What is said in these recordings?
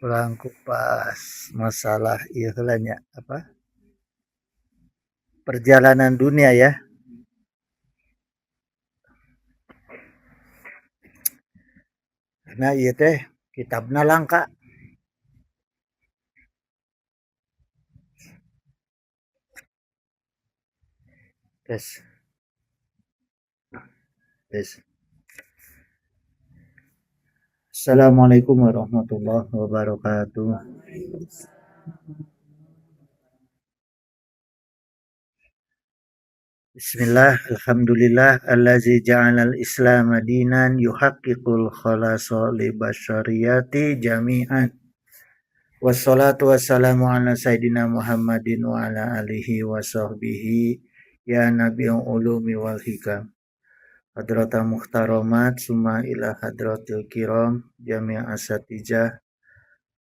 kurang kupas masalah ieu heula nya apa perjalanan dunia ya. Karena ieu teh kitabna langka. Tes tes. Assalamualaikum warahmatullahi wabarakatuh. Bismillah, alhamdulillah, allazi ja'alal islam dinan yuhaqqiqul khalasa li basyariyati jami'an. Wassalatu wassalamu ala sayyidina Muhammadin wa ala alihi wa sahbihi ya nabi'ul ulumi wal hikam. Hadratal muhtaramat summa ila hadratil kiram jami' asatijah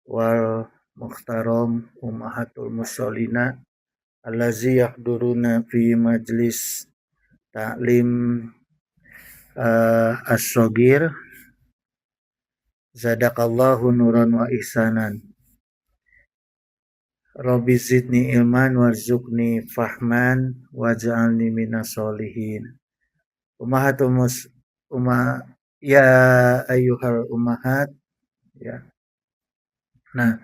wal muhtaram ummahatul musallina allazi yahduruna fi majlis ta'lim as-saghir zadakallahu nuran wa ihsanan. Rabbi zidni ilman warzuqni fahman waj'alni minas solihin. Ummahatul ya ayyuhal ummahat ya. Nah,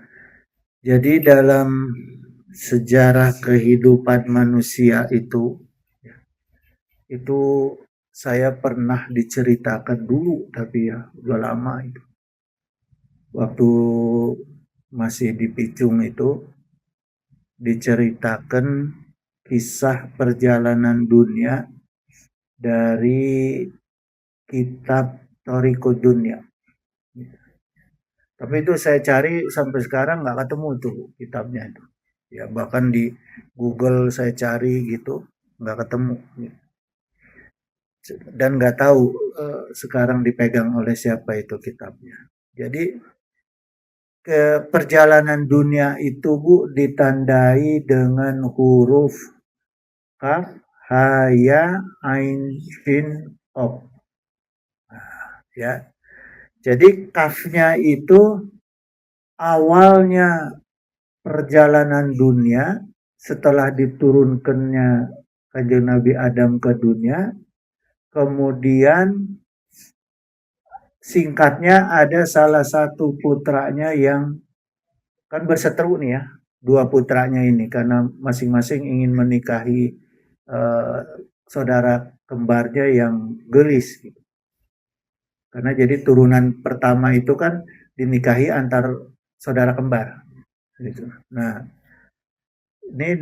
jadi dalam sejarah kehidupan manusia itu saya pernah diceritakan dulu, tapi ya udah lama itu. Waktu masih di Picung itu diceritakan kisah perjalanan dunia dari kitab Thariqud Dunya. Tapi itu saya cari sampai sekarang nggak ketemu tuh kitabnya itu. Ya bahkan di Google saya cari gitu nggak ketemu. Dan nggak tahu sekarang dipegang oleh siapa itu kitabnya. Jadi ke perjalanan dunia itu Bu ditandai dengan huruf kaf, ha, ya, ain, shin, op. Nah, ya. Jadi kafnya itu awalnya perjalanan dunia setelah diturunkannya Kanjeng Nabi Adam ke dunia, kemudian singkatnya ada salah satu putranya yang kan berseteru nih ya, dua putranya ini karena masing-masing ingin menikahi saudara kembarnya yang gelis gitu. Karena jadi turunan pertama itu kan dinikahi antar saudara kembar gitu. Nah, ini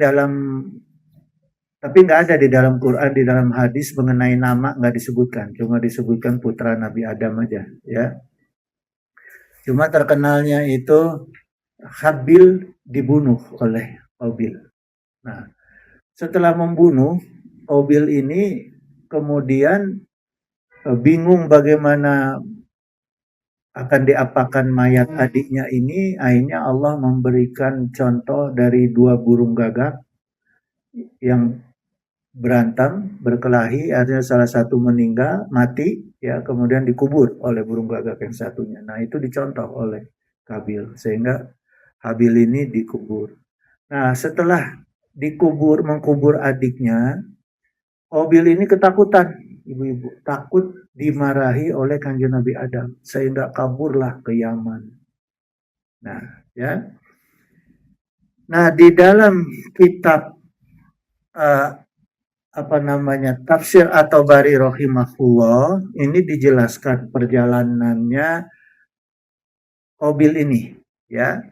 tapi nggak ada di dalam Quran, di dalam hadis mengenai nama nggak disebutkan, cuma disebutkan putra Nabi Adam aja ya. Cuma terkenalnya itu Habil dibunuh oleh Qabil. Nah, setelah membunuh Qabil ini kemudian bingung bagaimana akan diapakan mayat adiknya ini, akhirnya Allah memberikan contoh dari dua burung gagak yang berantem, berkelahi, artinya salah satu meninggal, mati, ya kemudian dikubur oleh burung gagak yang satunya. Nah itu dicontoh oleh Kabil, sehingga Habil ini dikubur. Nah setelah mengkubur adiknya, Qabil ini ketakutan, ibu-ibu, takut dimarahi oleh Kanjeng Nabi Adam, sehingga kaburlah ke Yaman. Nah, ya. Nah, di dalam kitab tafsir At-Tabari rahimahullah ini dijelaskan perjalanannya Qabil ini, ya.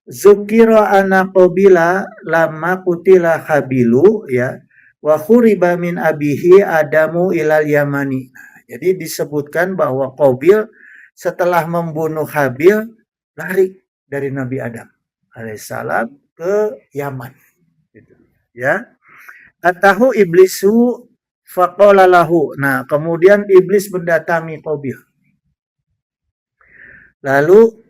Zukira ana Qabila lama kutila Habilu, ya. Wa khuriba min abihi Adamu ilal Yamani. Jadi disebutkan bahwa Qabil setelah membunuh Habil lari dari Nabi Adam alaihissalam ke Yaman. Gitu. Ya. Atahu iblisu faqala lahu. Nah, kemudian iblis mendatangi Qabil. Lalu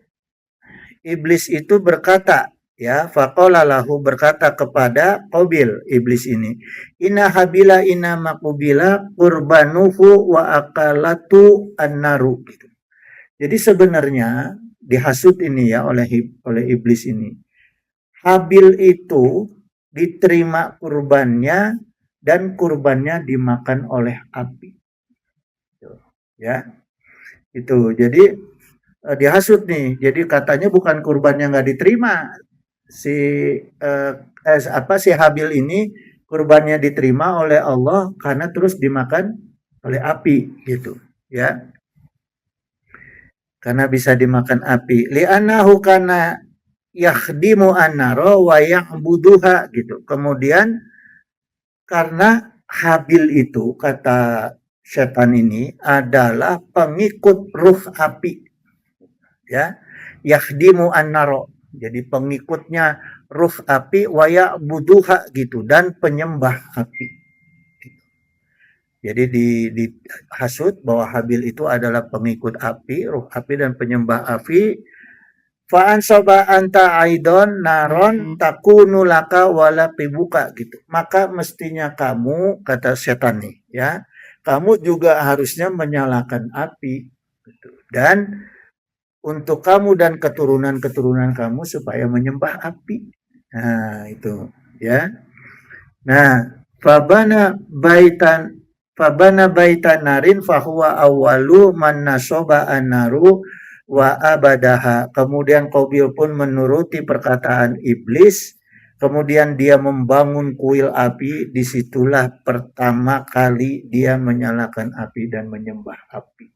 iblis itu berkata, ya, faqala lahu, berkata kepada Qabil, iblis ini, inna habila inna maqubila qurbanuhu wa akalatu annaru. Gitu. Jadi sebenarnya dihasut ini ya oleh iblis ini. Habil itu diterima kurbannya dan kurbannya dimakan oleh api. Ya, itu. Jadi dihasut nih. Jadi katanya bukan kurbannya nggak diterima. Si Habil ini kurbannya diterima oleh Allah karena terus dimakan oleh api gitu, ya. Karena bisa dimakan api. Li'annahu kana yakhdimu an-nara wa ya'buduha gitu. Kemudian karena Habil itu kata setan ini adalah pengikut ruh api, ya. Yakhdimu an-nara. Jadi pengikutnya ruh api wa ya'buduha gitu dan penyembah api. Jadi dihasut bahwa Habil itu adalah pengikut api, ruh api dan penyembah api. Fa'an soba anta aidon naron takunu laka wala pibuka gitu. Maka mestinya kamu, kata setan nih, ya, kamu juga harusnya menyalakan api gitu. Dan untuk kamu dan keturunan-keturunan kamu supaya menyembah api. Nah, itu, ya. Nah, fabana baitan narin fahuwa awalu man nasoba an-naru wa abadaha. Kemudian Qabil pun menuruti perkataan iblis. Kemudian dia membangun kuil api. Disitulah pertama kali dia menyalakan api dan menyembah api.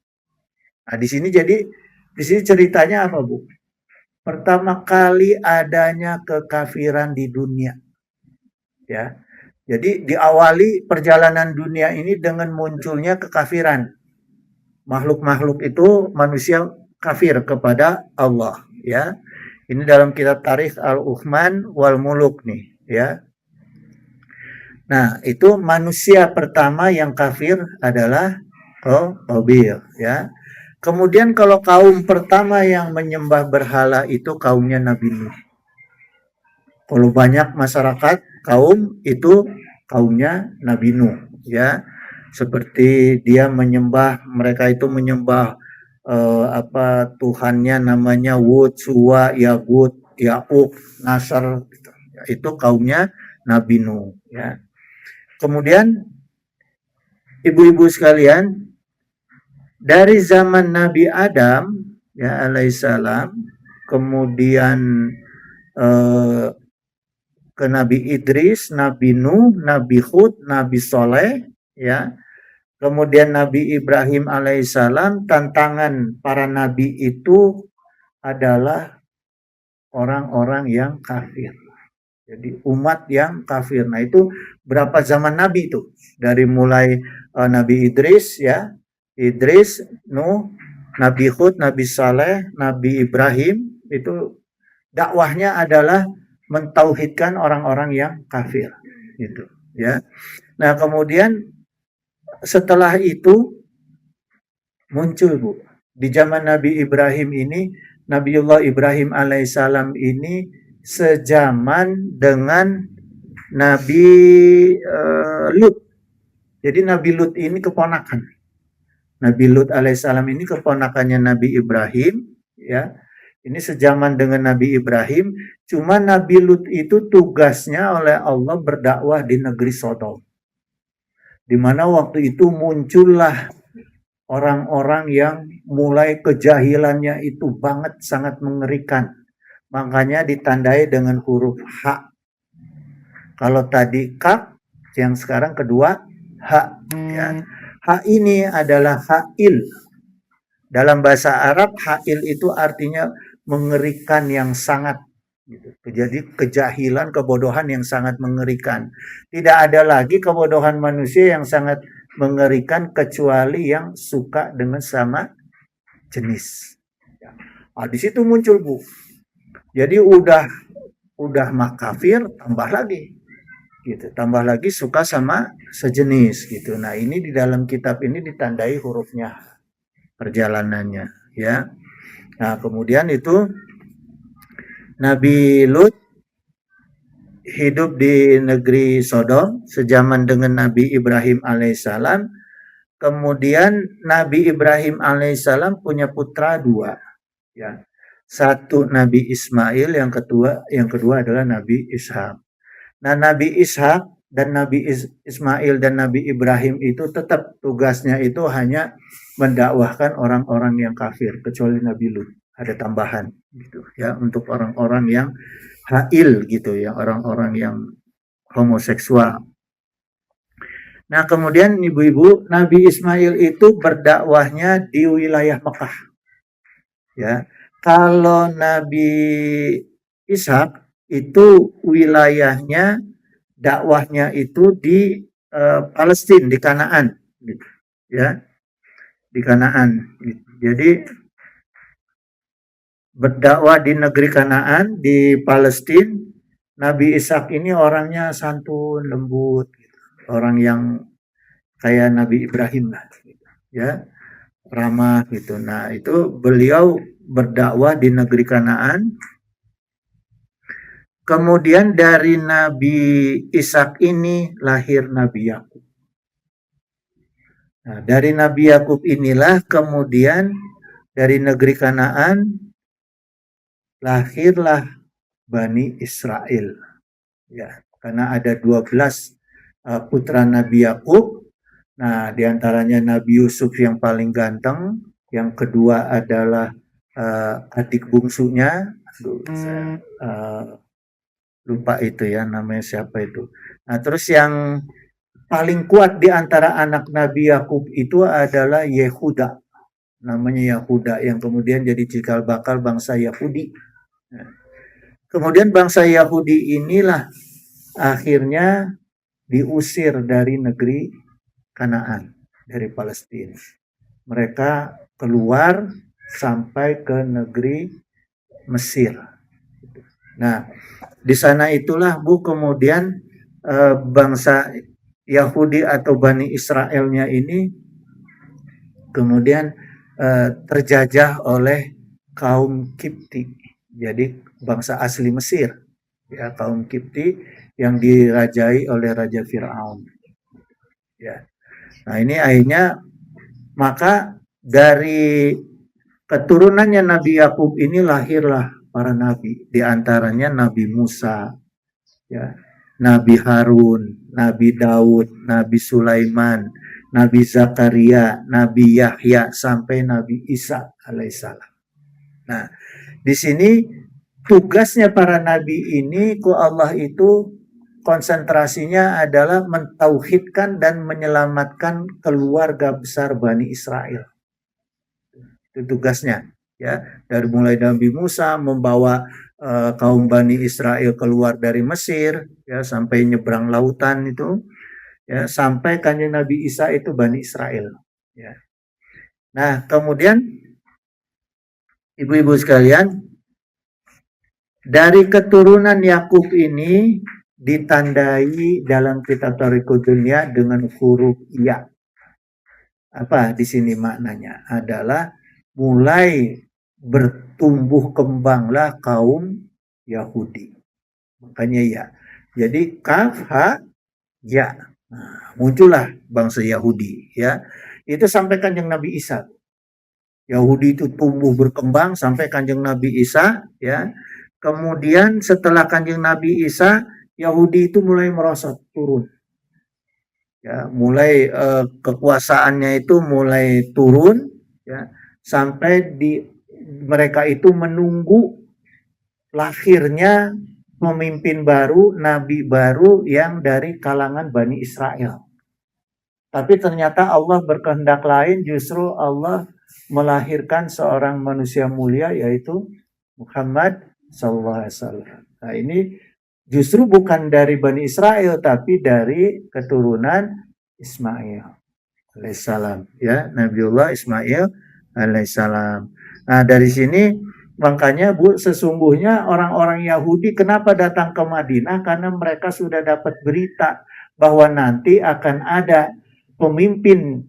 Nah, di sini ceritanya apa, Bu? Pertama kali adanya kekafiran di dunia. Ya. Jadi diawali perjalanan dunia ini dengan munculnya kekafiran. Makhluk-makhluk itu manusia kafir kepada Allah, ya. Ini dalam kitab Tarikh Al-Uthman wal Muluk nih, ya. Nah, itu manusia pertama yang kafir adalah Qabil, ya. Kemudian kalau kaum pertama yang menyembah berhala itu kaumnya Nabi Nuh. Kalau banyak masyarakat kaum itu kaumnya Nabi Nuh, ya. Seperti dia menyembah, mereka itu menyembah Tuhannya namanya Wud, Suwa, Yagud, Ya'uq, Nasr, gitu. Itu kaumnya Nabi Nuh, ya. Kemudian ibu-ibu sekalian, dari zaman Nabi Adam ya alaihissalam, kemudian ke Nabi Idris, Nabi Nuh, Nabi Hud, Nabi Soleh, ya. Kemudian Nabi Ibrahim alaihissalam, tantangan para nabi itu adalah orang-orang yang kafir. Jadi umat yang kafir. Nah, itu berapa zaman nabi itu? Dari mulai Nabi Idris, ya. Idris, Nuh, Nabi Hud, Nabi Saleh, Nabi Ibrahim, itu dakwahnya adalah mentauhidkan orang-orang yang kafir, gitu, ya. Nah, kemudian setelah itu muncul, Bu, di zaman Nabi Ibrahim ini, Nabiullah Ibrahim alaihissalam ini sejaman dengan Nabi Lut. Jadi Nabi Lut ini keponakan. Nabi Lut alaihissalam ini keponakannya Nabi Ibrahim, ya. Ini sejaman dengan Nabi Ibrahim, cuma Nabi Lut itu tugasnya oleh Allah berdakwah di negeri Sodom. Di mana waktu itu muncullah orang-orang yang mulai kejahilannya itu sangat mengerikan. Makanya ditandai dengan huruf H. Kalau tadi kaf, yang sekarang kedua H, ya. H ini adalah ha'il. Dalam bahasa Arab, ha'il itu artinya mengerikan yang sangat, gitu. Jadi kejahilan, kebodohan yang sangat mengerikan. Tidak ada lagi kebodohan manusia yang sangat mengerikan kecuali yang suka dengan sama jenis. Nah, di situ muncul, Bu. Jadi udah mah kafir, tambah lagi, gitu. Tambah lagi suka sama sejenis, gitu. Nah, ini di dalam kitab ini ditandai hurufnya perjalanannya, ya. Nah, kemudian itu Nabi Lut hidup di negeri Sodom sejaman dengan Nabi Ibrahim alaihissalam. Kemudian Nabi Ibrahim alaihissalam punya putra 2, ya. Satu Nabi Ismail, yang kedua adalah Nabi Ishak. Nah, Nabi Ishak dan Nabi Ismail dan Nabi Ibrahim itu tetap tugasnya itu hanya mendakwahkan orang-orang yang kafir, kecuali Nabi Lut. Ada tambahan gitu ya, untuk orang-orang yang hail gitu ya, orang-orang yang homoseksual. Nah, kemudian ibu-ibu, Nabi Ismail itu berdakwahnya di wilayah Mekah. Ya. Kalau Nabi Ishak itu wilayahnya, dakwahnya itu di Palestina, di Kanaan gitu. Ya, di Kanaan. Gitu. Jadi berdakwah di negeri Kanaan, di Palestina. Nabi Ishak ini orangnya santun, lembut, gitu. Orang yang kayak Nabi Ibrahim lah, gitu. Ya, ramah gitu. Nah, itu beliau berdakwah di negeri Kanaan. Kemudian dari Nabi Ishak ini lahir Nabi Yakub. Nah, dari Nabi Yakub inilah kemudian dari negeri Kanaan lahirlah Bani Israel. Ya, karena ada 12 putra Nabi Yakub. Nah, diantaranya Nabi Yusuf yang paling ganteng, yang kedua adalah adik bungsunya, lupa itu ya namanya siapa itu. Nah, terus yang paling kuat di antara anak Nabi Yakub itu adalah Yehuda, namanya Yehuda, yang kemudian jadi cikal bakal bangsa Yahudi. Nah, kemudian bangsa Yahudi inilah akhirnya diusir dari negeri Kanaan, dari Palestina. Mereka keluar sampai ke negeri Mesir. Nah, di sana itulah Bu kemudian bangsa Yahudi atau Bani Israelnya ini kemudian terjajah oleh kaum Kipti. Jadi bangsa asli Mesir, ya, kaum Kipti yang dirajai oleh Raja Fir'aun. Ya. Nah, ini akhirnya maka dari keturunannya Nabi Yakub ini lahirlah para nabi, di antaranya Nabi Musa, ya, Nabi Harun, Nabi Daud, Nabi Sulaiman, Nabi Zakaria, Nabi Yahya sampai Nabi Isa alaihissalam. Nah, di sini tugasnya para nabi ini ku Allah itu konsentrasinya adalah mentauhidkan dan menyelamatkan keluarga besar Bani Israel. Itu tugasnya, ya. Dari mulai Nabi Musa membawa kaum Bani Israel keluar dari Mesir, ya, sampai nyebrang lautan itu, ya, sampai kanjeng Nabi Isa itu Bani Israel, ya. Nah, kemudian ibu-ibu sekalian, dari keturunan Yakub ini ditandai dalam kitab Thariqud Dunya dengan huruf ya. Apa di sini maknanya? Adalah mulai bertumbuh kembanglah kaum Yahudi. Makanya ya. Jadi kaf ha ya. Nah, muncullah bangsa Yahudi, ya. Itu sampai kanjeng Nabi Isa. Yahudi itu tumbuh berkembang sampai kanjeng Nabi Isa, ya. Kemudian setelah kanjeng Nabi Isa, Yahudi itu mulai merosot, turun. Ya, mulai kekuasaannya itu mulai turun, ya, sampai mereka itu menunggu lahirnya pemimpin baru, nabi baru yang dari kalangan Bani Israel. Tapi ternyata Allah berkehendak lain, justru Allah melahirkan seorang manusia mulia yaitu Muhammad SAW. Nah, ini justru bukan dari Bani Israel tapi dari keturunan Ismail alaihissalam, ya, Nabiullah Ismail alaihissalam. Nah, dari sini makanya Bu, sesungguhnya orang-orang Yahudi kenapa datang ke Madinah? Karena mereka sudah dapat berita bahwa nanti akan ada pemimpin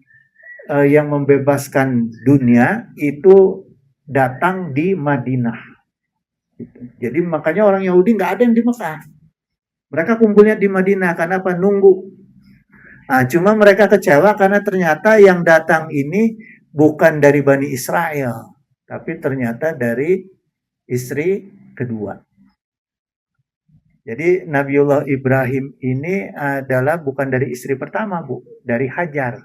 yang membebaskan dunia itu datang di Madinah. Jadi makanya orang Yahudi nggak ada yang di Mekah. Mereka kumpulnya di Madinah karena apa? Nunggu. Nah, cuma mereka kecewa karena ternyata yang datang ini bukan dari Bani Israel, tapi ternyata dari istri kedua. Jadi Nabiullah Ibrahim ini adalah bukan dari istri pertama, Bu, dari Hajar.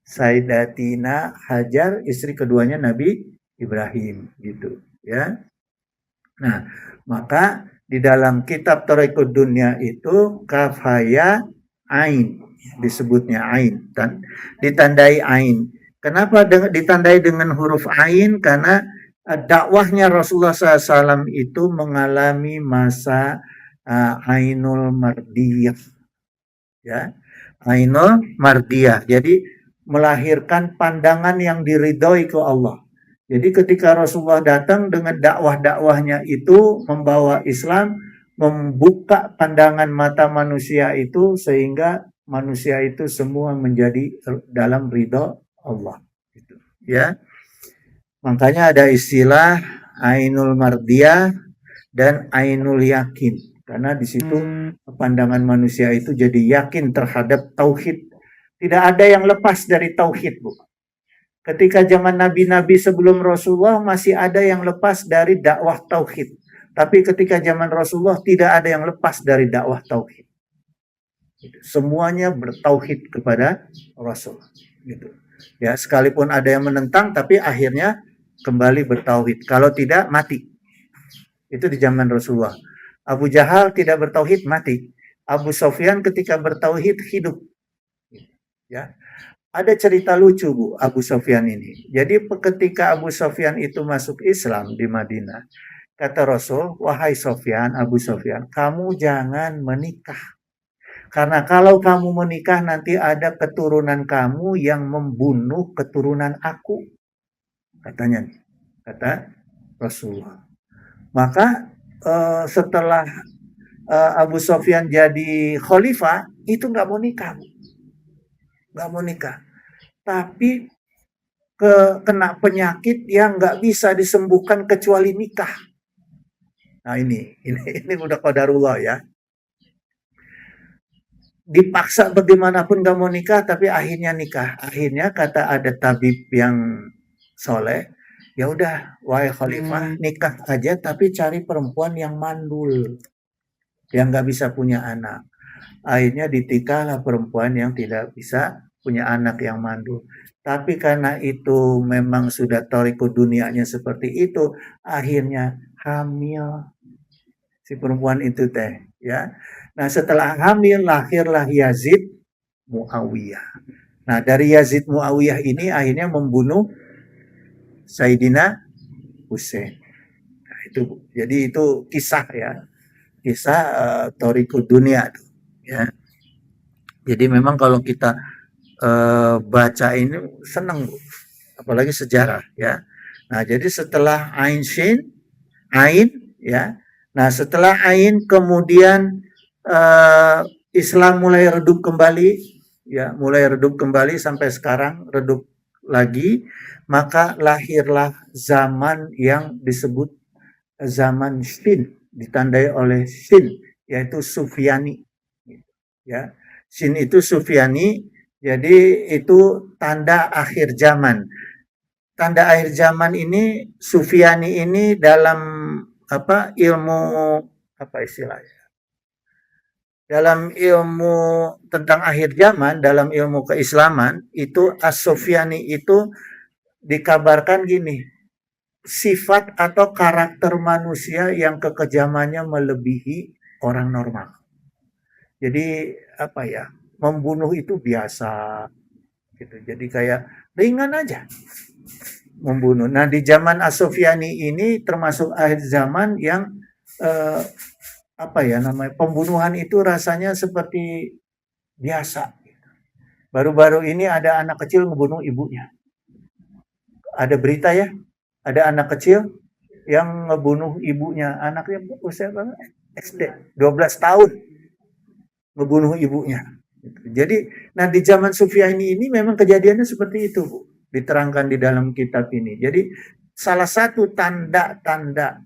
Sayyidatina Hajar, istri keduanya Nabi Ibrahim, gitu, ya. Nah, maka di dalam kitab Thariqud Dunya itu kafaya ain disebutnya ain, ditandai ain. Kenapa ditandai dengan huruf ain? Karena dakwahnya Rasulullah SAW itu mengalami masa ainul mardiyah, ya, ainul mardiyah. Jadi melahirkan pandangan yang diridhoi ke Allah. Jadi ketika Rasulullah datang dengan dakwah-dakwahnya itu membawa Islam, membuka pandangan mata manusia itu sehingga manusia itu semua menjadi dalam ridho Allah. Gitu, ya. Makanya ada istilah ainul mardiyah dan ainul yakin. Karena di situ pandangan manusia itu jadi yakin terhadap tauhid. Tidak ada yang lepas dari tauhid, Bu. Ketika zaman nabi-nabi sebelum Rasulullah masih ada yang lepas dari dakwah tauhid. Tapi ketika zaman Rasulullah tidak ada yang lepas dari dakwah tauhid. Semuanya bertauhid kepada Rasul. Gitu. Ya, sekalipun ada yang menentang, tapi akhirnya kembali bertauhid. Kalau tidak, mati. Itu di zaman Rasulullah. Abu Jahal tidak bertauhid, mati. Abu Sofyan ketika bertauhid, hidup. Ya. Ada cerita lucu, Bu, Abu Sofyan ini. Jadi ketika Abu Sofyan itu masuk Islam di Madinah, kata Rasul, wahai Sofyan, Abu Sofyan, kamu jangan menikah. Karena kalau kamu menikah nanti ada keturunan kamu yang membunuh keturunan aku. Katanya, kata Rasulullah. Maka setelah Abu Sofyan jadi khalifah, itu nggak mau nikah, Bu. Nggak mau nikah. Tapi kena penyakit yang nggak bisa disembuhkan kecuali nikah. Nah ini udah qadarullah, ya. Dipaksa bagaimanapun nggak mau nikah, tapi akhirnya nikah. Akhirnya kata ada tabib yang soleh, ya udah, wahai khalifah, nikah aja tapi cari perempuan yang mandul, yang nggak bisa punya anak. Akhirnya ditikahlah perempuan yang tidak bisa punya anak yang mandul. Tapi karena itu memang sudah thariqud dunianya seperti itu, akhirnya hamil si perempuan itu teh, ya. Nah, setelah hamil lahirlah Yazid Muawiyah. Nah, dari Yazid Muawiyah ini akhirnya membunuh Sayyidina Husain. Nah, itu jadi itu kisah, ya. Kisah thariqud dunia, ya. Jadi memang kalau kita baca ini senang, Bu. Apalagi sejarah, ya. Nah, jadi setelah Ain Shin, Ain, ya. Nah, setelah Ain kemudian Islam mulai redup kembali, ya, mulai redup kembali sampai sekarang redup lagi, maka lahirlah zaman yang disebut zaman Shin, ditandai oleh Shin, yaitu Sufyani, ya. Shin itu Sufyani, jadi itu tanda akhir zaman. Tanda akhir zaman ini Sufyani ini dalam ilmu apa istilahnya? Dalam ilmu tentang akhir zaman, dalam ilmu keislaman itu As-Sufyani itu dikabarkan gini, sifat atau karakter manusia yang kekejamannya melebihi orang normal. Jadi apa ya? Membunuh itu biasa gitu. Jadi kayak ringan aja membunuh. Nah, di zaman As-Sufyani ini termasuk akhir zaman yang pembunuhan itu rasanya seperti biasa. Baru-baru ini ada anak kecil membunuh ibunya. Ada berita, ya, ada anak kecil yang ngebunuh ibunya. Anaknya usia berapa? SD, 12 tahun ngebunuh ibunya. Jadi, nah di zaman Sufyani ini memang kejadiannya seperti itu, Bu. Diterangkan di dalam kitab ini. Jadi salah satu tanda-tanda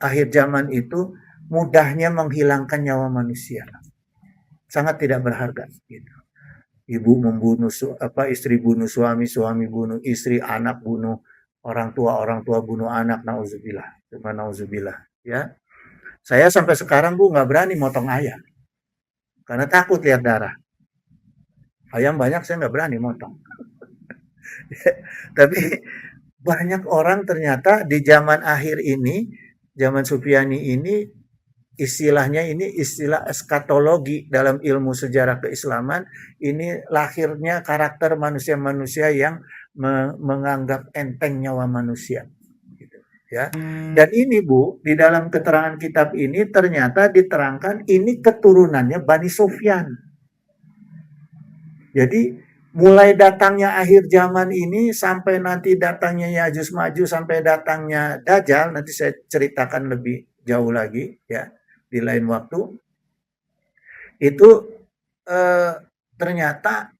akhir zaman itu mudahnya menghilangkan nyawa manusia. Sangat tidak berharga, gitu. Ibu membunuh istri bunuh suami, suami bunuh istri, anak bunuh orang tua bunuh anak, nauzubillah. Cuma nauzubillah, ya. Saya sampai sekarang Bu nggak berani motong ayam karena takut lihat darah. Ayam banyak saya nggak berani motong. Tapi banyak orang ternyata di zaman akhir ini, zaman Sufiani ini, istilahnya ini istilah eskatologi dalam ilmu sejarah keislaman, ini lahirnya karakter manusia-manusia yang menganggap enteng nyawa manusia. Gitu, ya. Dan ini Bu, di dalam keterangan kitab ini ternyata diterangkan ini keturunannya Bani Sufyan. Jadi mulai datangnya akhir zaman ini sampai nanti datangnya Yajuj Majuj sampai datangnya Dajjal, nanti saya ceritakan lebih jauh lagi ya di lain waktu. Itu ternyata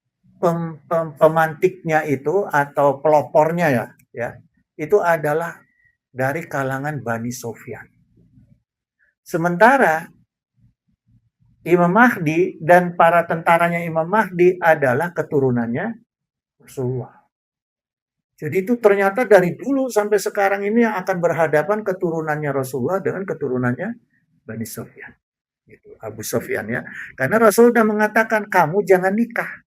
pemantiknya itu atau pelopornya ya itu adalah dari kalangan Bani Sufyan. Sementara Imam Mahdi dan para tentaranya Imam Mahdi adalah keturunannya Rasulullah. Jadi itu ternyata dari dulu sampai sekarang ini yang akan berhadapan keturunannya Rasulullah dengan keturunannya Bani Sufyan. Gitu, Abu Sufyan ya. Karena Rasul sudah mengatakan kamu jangan nikah.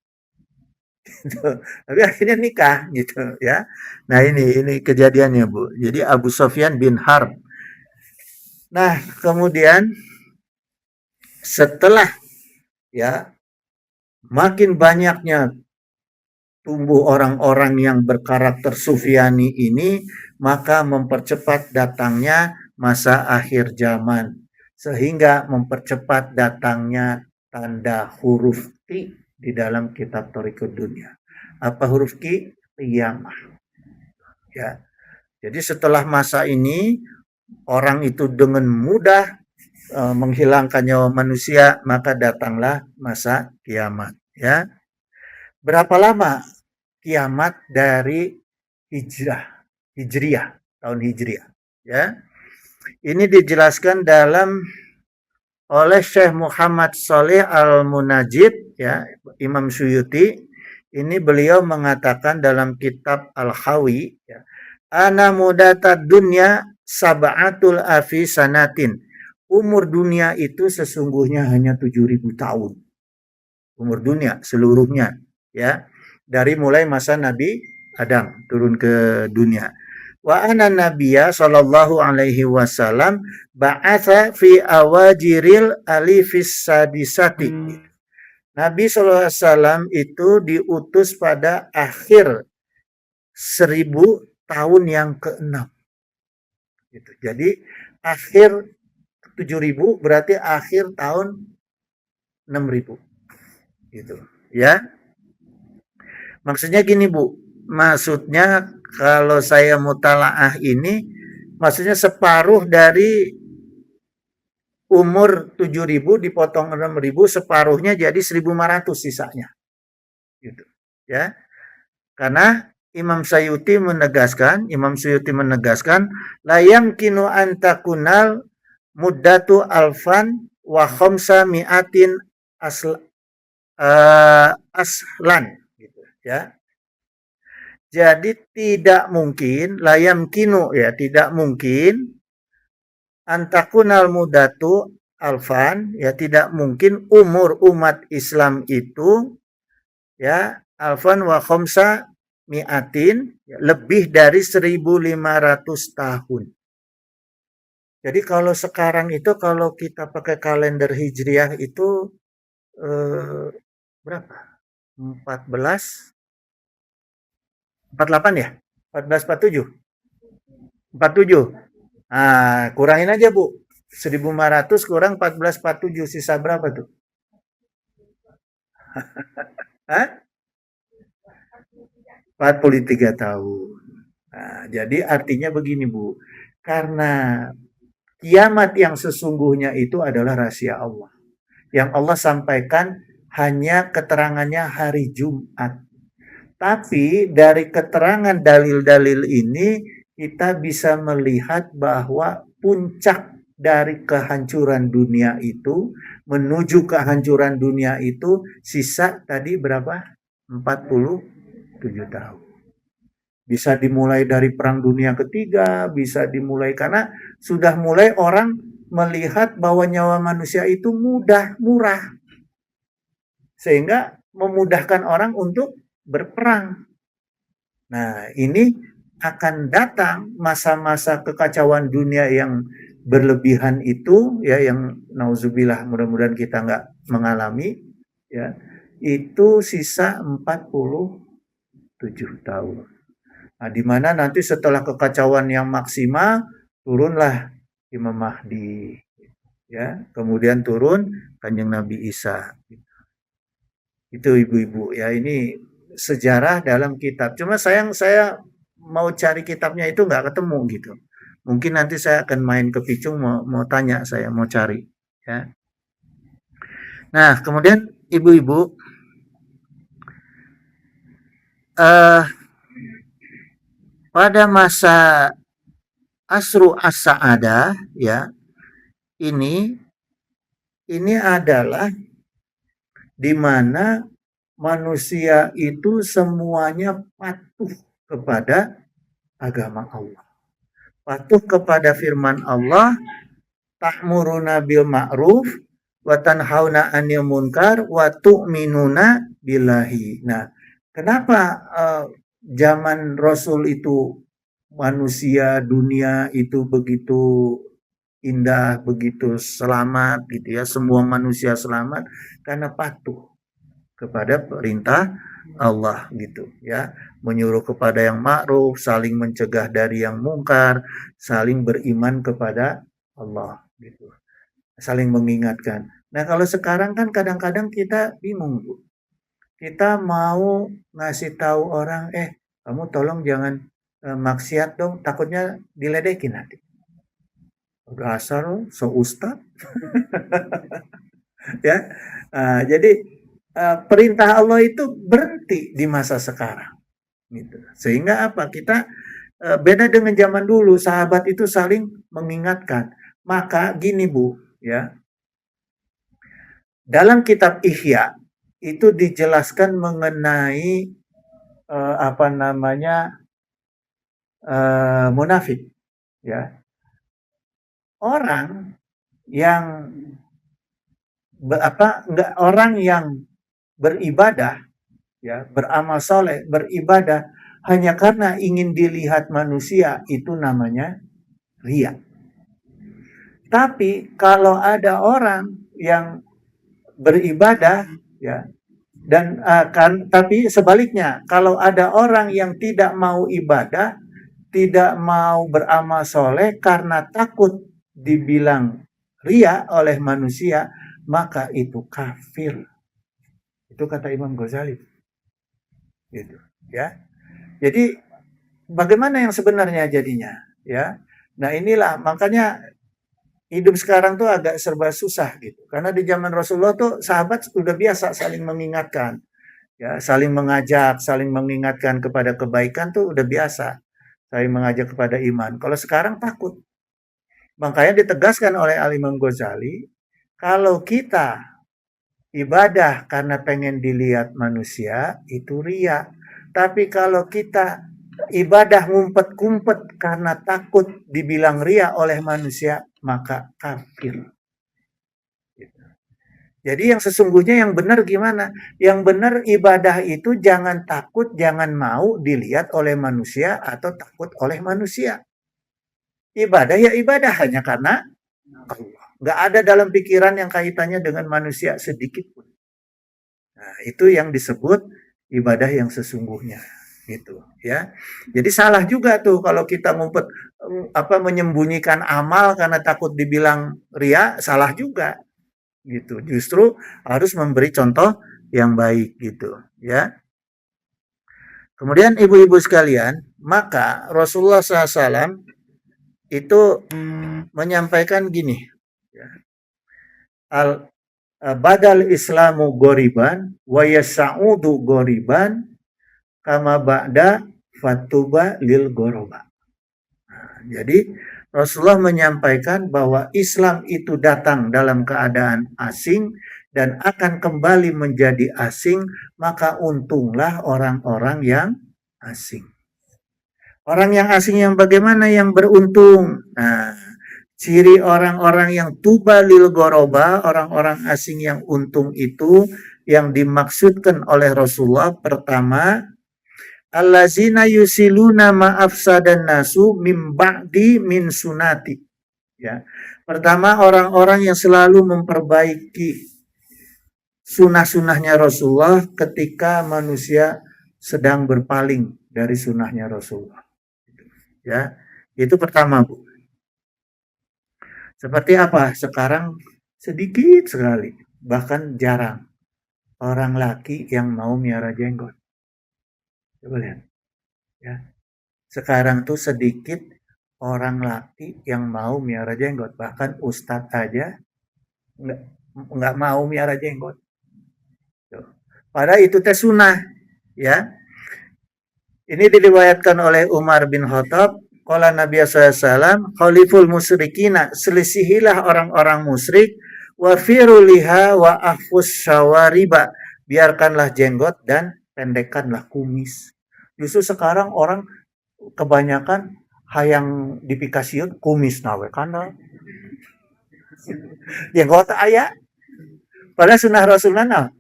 Gitu. Tapi akhirnya nikah gitu ya. Nah ini kejadiannya Bu. Jadi Abu Sufyan bin Harb. Nah kemudian setelah ya makin banyaknya tumbuh orang-orang yang berkarakter Sufyani ini, maka mempercepat datangnya masa akhir zaman. Sehingga mempercepat datangnya tanda huruf Q di dalam kitab Thariqud Dunya. Apa huruf Q? Qiyamah. Ya. Jadi setelah masa ini, orang itu dengan mudah menghilangkan nyawa manusia, maka datanglah masa kiamat. Ya. Berapa lama kiamat dari Hijriah, tahun Hijriah. Ya. Ini dijelaskan oleh Syekh Muhammad Shalih Al-Munajjid, ya, Imam Suyuti. Ini beliau mengatakan dalam kitab Al-Hawi, ya, ana mudatad dunya sab'atul afi sanatin. Umur dunia itu sesungguhnya hanya 7.000 tahun. Umur dunia seluruhnya, ya. Dari mulai masa Nabi Adam turun ke dunia. Wa anna nabiyya sallallahu alaihi wasallam ba'atha fi awajiril alifis sadisati. Nabi sallallahu alaihi wasallam itu diutus pada akhir 1000 tahun yang ke-6. Gitu. Jadi akhir 7.000 berarti akhir tahun 6.000. Gitu. Ya. Maksudnya gini Bu, maksudnya kalau saya mutalaah ini, maksudnya separuh dari umur 7.000 dipotong 6.000, separuhnya jadi 1.500 sisanya. Gitu. Ya. Karena Imam Suyuti menegaskan, la yamkinu an takunal muddatu alfan wa khamsa mi'atin aslan. Ya. Jadi tidak mungkin layam kinu ya, tidak mungkin antakunal mudatu alfan ya, tidak mungkin umur umat Islam itu ya alfan wa khamsa mi'atin ya, lebih dari 1.500 tahun. Jadi kalau sekarang itu kalau kita pakai kalender Hijriah itu berapa? 48 ya? 1447. 47. Nah, kurangin aja, Bu. 1.500 kurang 1447, sisa berapa tuh? Hah? 43 tahun. Nah, jadi artinya begini, Bu. Karena kiamat yang sesungguhnya itu adalah rahasia Allah. Yang Allah sampaikan hanya keterangannya hari Jumat. Tapi dari keterangan dalil-dalil ini kita bisa melihat bahwa puncak dari kehancuran dunia itu menuju kehancuran dunia itu sisa tadi berapa? 47 tahun. Bisa dimulai dari Perang Dunia Ketiga, bisa dimulai karena sudah mulai orang melihat bahwa nyawa manusia itu mudah, murah. Sehingga memudahkan orang untuk berperang. Nah, ini akan datang masa-masa kekacauan dunia yang berlebihan itu, ya, yang nauzubillah, mudah-mudahan kita nggak mengalami, ya, itu sisa 47 tahun. Nah, di mana nanti setelah kekacauan yang maksimal, turunlah Imam Mahdi, ya, kemudian turun Kanjeng Nabi Isa. Itu ibu-ibu, ya, ini sejarah dalam kitab. Cuma sayang saya mau cari kitabnya itu nggak ketemu gitu. Mungkin nanti saya akan main ke Picung, mau tanya, saya mau cari, ya. Nah, kemudian ibu-ibu, eh pada masa Asru As-Sa'adah, ya, ini adalah di mana manusia itu semuanya patuh kepada agama Allah. Patuh kepada firman Allah, ta'muruna bil ma'ruf wa tanhauna 'anil munkar wa tu'minuna billahi. Nah, kenapa zaman Rasul itu manusia dunia itu begitu indah, begitu selamat gitu ya, semua manusia selamat karena patuh kepada perintah Allah gitu ya, menyuruh kepada yang ma'ruf, saling mencegah dari yang mungkar, saling beriman kepada Allah gitu, saling mengingatkan. Nah, kalau sekarang kan kadang-kadang kita bingung, Bu. Kita mau ngasih tahu orang, kamu tolong jangan maksiat dong, takutnya diledekin nanti. Dasar so ustad. Ya. Jadi perintah Allah itu berhenti di masa sekarang. Gitu. Sehingga apa? Kita beda dengan zaman dulu, sahabat itu saling mengingatkan. Maka gini Bu, ya. Dalam kitab Ihya itu dijelaskan mengenai apa namanya munafik, ya. Orang yang orang yang beribadah, ya, beramal soleh, beribadah hanya karena ingin dilihat manusia, itu namanya riya. Tapi kalau ada orang yang beribadah, ya, dan tapi sebaliknya, kalau ada orang yang tidak mau ibadah, tidak mau beramal soleh karena takut dibilang riya oleh manusia, maka itu kafir. Itu kata Imam Ghazali. Gitu, ya. Jadi bagaimana yang sebenarnya jadinya, ya. Nah, inilah makanya hidup sekarang tuh agak serba susah gitu. Karena di zaman Rasulullah tuh sahabat sudah biasa saling mengingatkan, ya, saling mengajak, saling mengingatkan kepada kebaikan tuh udah biasa. Saling mengajak kepada iman. Kalau sekarang takut. Makanya ditegaskan oleh Al-Imam Ghazali, kalau kita ibadah karena pengen dilihat manusia, itu riya. Tapi kalau kita ibadah ngumpet-kumpet karena takut dibilang riya oleh manusia, maka kafir. Jadi yang sesungguhnya yang benar gimana? Yang benar ibadah itu jangan takut, jangan mau dilihat oleh manusia atau takut oleh manusia. Ibadah ya ibadah hanya karena Allah. Nggak ada dalam pikiran yang kaitannya dengan manusia sedikit pun. Nah, itu yang disebut ibadah yang sesungguhnya, gitu ya. Jadi salah juga tuh kalau kita ngumpet menyembunyikan amal karena takut dibilang ria, salah juga gitu. Justru harus memberi contoh yang baik gitu ya. Kemudian ibu-ibu sekalian, maka Rasulullah SAW itu menyampaikan gini, ya. Badal Islamu goriban wa yas'udu goriban kama ba'da fatuba lil goroba. Nah, jadi Rasulullah menyampaikan bahwa Islam itu datang dalam keadaan asing dan akan kembali menjadi asing, maka untunglah orang-orang yang asing. Orang yang asing yang bagaimana yang beruntung. Nah, ciri orang-orang yang tuba lil goroba, orang-orang asing yang untung itu yang dimaksudkan oleh Rasulullah pertama, allazina yusiluna ma'afsadan nasu mim ba'di min sunati. Ya. Pertama orang-orang yang selalu memperbaiki sunnah-sunnahnya Rasulullah ketika manusia sedang berpaling dari sunnahnya Rasulullah. Ya, itu pertama, Bu. Seperti apa? Sekarang sedikit sekali, bahkan jarang orang laki yang mau miara jenggot. Coba lihat, ya. Sekarang tuh sedikit orang laki yang mau miara jenggot, bahkan ustadz aja nggak nggak mau miara jenggot. Tuh. Padahal itu teh sunnah, ya. Ini diriwayatkan oleh Umar bin Khattab, qala Nabi SAW, khaliful musyrikina, selisihilah orang-orang musyrik, wa firuliha wa afus syawariba, biarkanlah jenggot dan pendekkanlah kumis. Justru sekarang orang kebanyakan hayang dipikasiun kumis nawe kana jenggot aya, padahal sunnah Rasulullah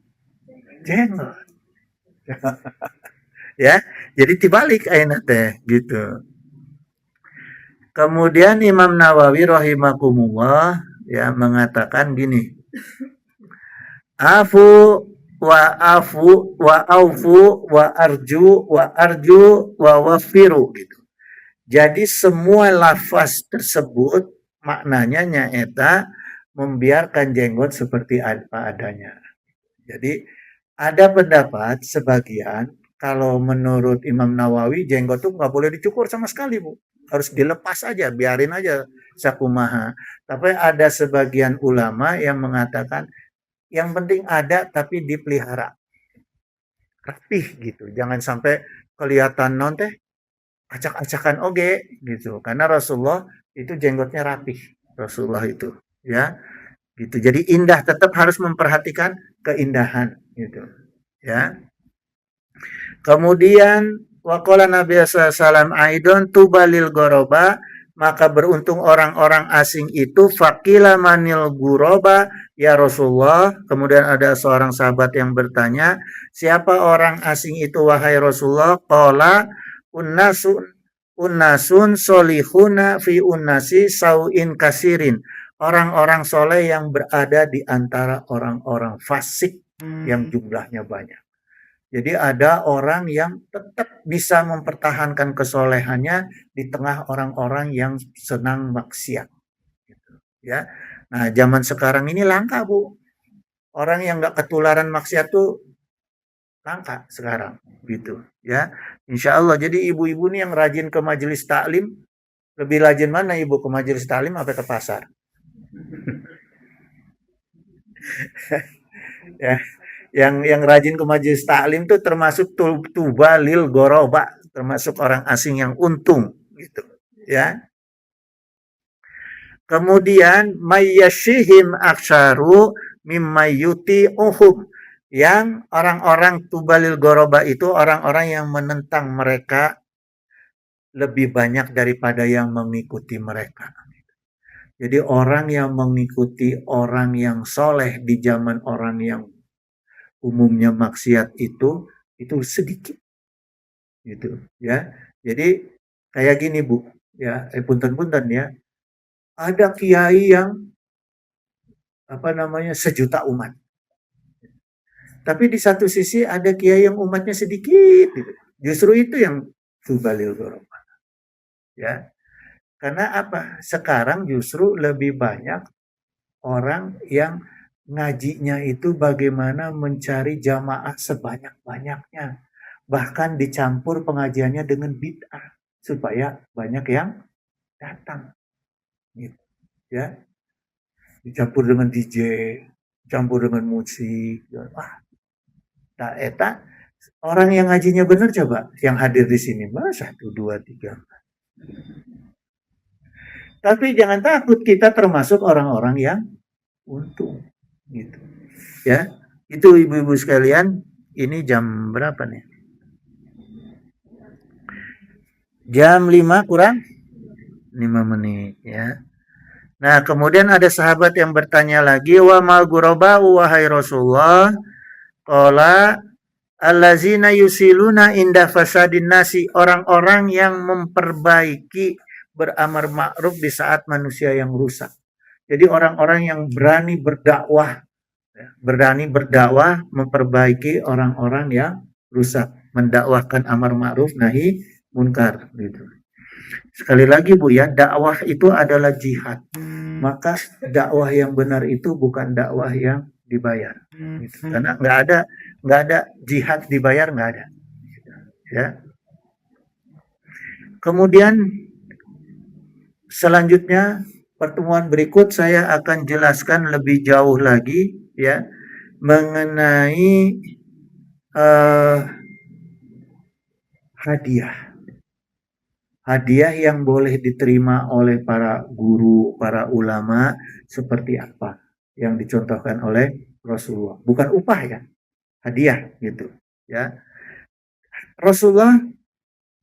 jenggot. Ya, jadi dibalik ayeuna teh gitu. Kemudian Imam Nawawi rahimakumullah ya mengatakan gini, afu wa aufu wa arju wa wafiru gitu. Jadi semua lafaz tersebut maknanya nyaeta membiarkan jenggot seperti apa adanya. Jadi ada pendapat sebagian kalau menurut Imam Nawawi jenggot tuh nggak boleh dicukur sama sekali, Bu. Harus dilepas aja, biarin aja sakumaha. Tapi ada sebagian ulama yang mengatakan yang penting ada tapi dipelihara. Rapih gitu. Jangan sampai kelihatan non teh acak-acakan oge gitu. Karena Rasulullah itu jenggotnya rapih. Rasulullah itu, ya. Gitu. Jadi indah, tetap harus memperhatikan keindahan gitu. Ya. Kemudian waqala Nabi SAW aidon tubalil goroba, maka beruntung orang-orang asing itu fakila manil guroba ya Rasulullah. Kemudian ada seorang sahabat yang bertanya, siapa orang asing itu wahai Rasulullah? Qala unnasun solihuna fi unnasi sauin kasirin. Orang-orang soleh yang berada di antara orang-orang fasik yang jumlahnya banyak. Jadi ada orang yang tetap bisa mempertahankan kesolehannya di tengah orang-orang yang senang maksiat. Gitu, ya. Nah, zaman sekarang ini langka, Bu. Orang yang nggak ketularan maksiat tuh langka sekarang, gitu. Ya, insya Allah. Jadi ibu-ibu nih yang rajin ke majelis taklim, lebih rajin mana ibu ke majelis taklim apa ke pasar? Ya, yang rajin ke majelis taklim tuh termasuk tubalil goroba, termasuk orang asing yang untung gitu ya. Kemudian mayyashihim aksaru mimmayuti uhum, yang orang-orang tubalil goroba itu orang-orang yang menentang mereka lebih banyak daripada yang mengikuti mereka. Jadi orang yang mengikuti orang yang soleh di zaman orang yang umumnya maksiat itu sedikit gitu ya. Jadi kayak gini Bu ya, punten-punten ya. Ada kiai yang apa namanya sejuta umat. Tapi di satu sisi ada kiai yang umatnya sedikit gitu. Justru itu yang tubalil goroba. Ya. Karena apa? Sekarang justru lebih banyak orang yang ngajinya itu bagaimana mencari jamaah sebanyak-banyaknya. Bahkan dicampur pengajiannya dengan bid'ah supaya banyak yang datang. Gitu, ya. Dicampur dengan DJ, dicampur dengan musik. Wah, tak eta orang yang ngajinya benar coba yang hadir di sini. Mas, 1, 2, 3. Tapi jangan takut kita termasuk orang-orang yang untung. Gitu. Ya, itu ibu-ibu sekalian, ini jam berapa nih? Jam 5 kurang 5 menit ya. Nah, kemudian ada sahabat yang bertanya lagi, wa mal ghuraba wahai Rasulullah, qala allazina yusiluna inda fasadin nasi, orang-orang yang memperbaiki beramar ma'ruf di saat manusia yang rusak. Jadi orang-orang yang berani berdakwah memperbaiki orang-orang yang rusak, mendakwahkan amar ma'ruf nahi munkar gitu. Sekali lagi Bu ya, dakwah itu adalah jihad. Maka dakwah yang benar itu bukan dakwah yang dibayar. Gitu. Karena nggak ada jihad dibayar, nggak ada. Ya. Kemudian selanjutnya pertemuan berikut saya akan jelaskan lebih jauh lagi ya mengenai uh, hadiah. Hadiah yang boleh diterima oleh para guru, para ulama seperti apa yang dicontohkan oleh Rasulullah. Bukan upah ya, hadiah gitu ya. Rasulullah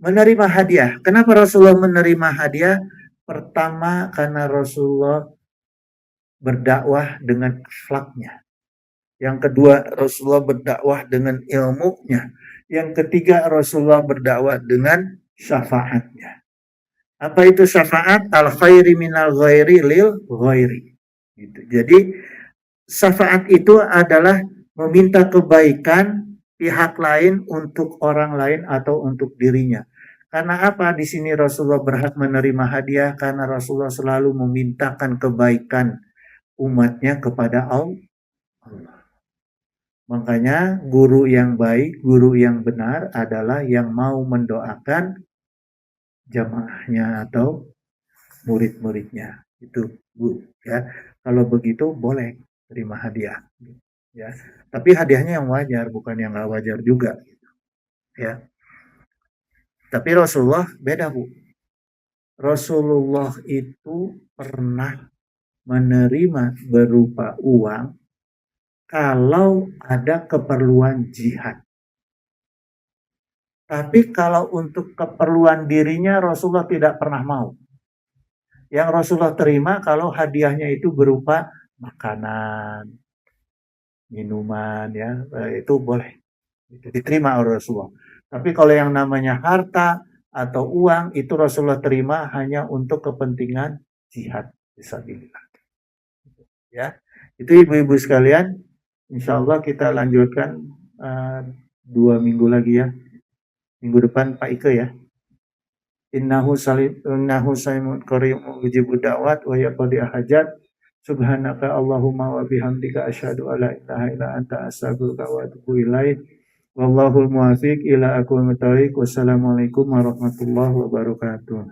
menerima hadiah. Kenapa Rasulullah menerima hadiah? Pertama karena Rasulullah berdakwah dengan akhlaknya. Yang kedua Rasulullah berdakwah dengan ilmunya. Yang ketiga Rasulullah berdakwah dengan syafaatnya. Apa itu syafaat? Al khairi minal ghairi lil ghairi. Gitu. Jadi syafaat itu adalah meminta kebaikan pihak lain untuk orang lain atau untuk dirinya. Karena apa? Di sini Rasulullah berhak menerima hadiah karena Rasulullah selalu memintakan kebaikan umatnya kepada Allah. Makanya guru yang baik, guru yang benar adalah yang mau mendoakan jamaahnya atau murid-muridnya. Itu Bu ya. Kalau begitu boleh terima hadiah ya. Tapi hadiahnya yang wajar, bukan yang nggak wajar juga ya. Tapi Rasulullah beda Bu. Rasulullah itu pernah menerima berupa uang kalau ada keperluan jihad. Tapi kalau untuk keperluan dirinya Rasulullah tidak pernah mau. Yang Rasulullah terima kalau hadiahnya itu berupa makanan, minuman ya, itu boleh. Itu diterima oleh Rasulullah. Tapi kalau yang namanya harta atau uang itu Rasulullah terima hanya untuk kepentingan jihad fisabilillah. Ya. Itu ibu-ibu sekalian, insya Allah kita lanjutkan 2 minggu lagi ya. Minggu depan Pak Ike ya. Innahu salimun qarim ujibu da'wat wa yaqdi hajat. Subhanaka Allahumma wa bihamdika asyhadu an la ilaha illa anta astaghfiruka wa atubu ilaik. Wallahul muwaffiq ila aqwamit thoriq. Wassalamualaikum warahmatullahi wabarakatuh.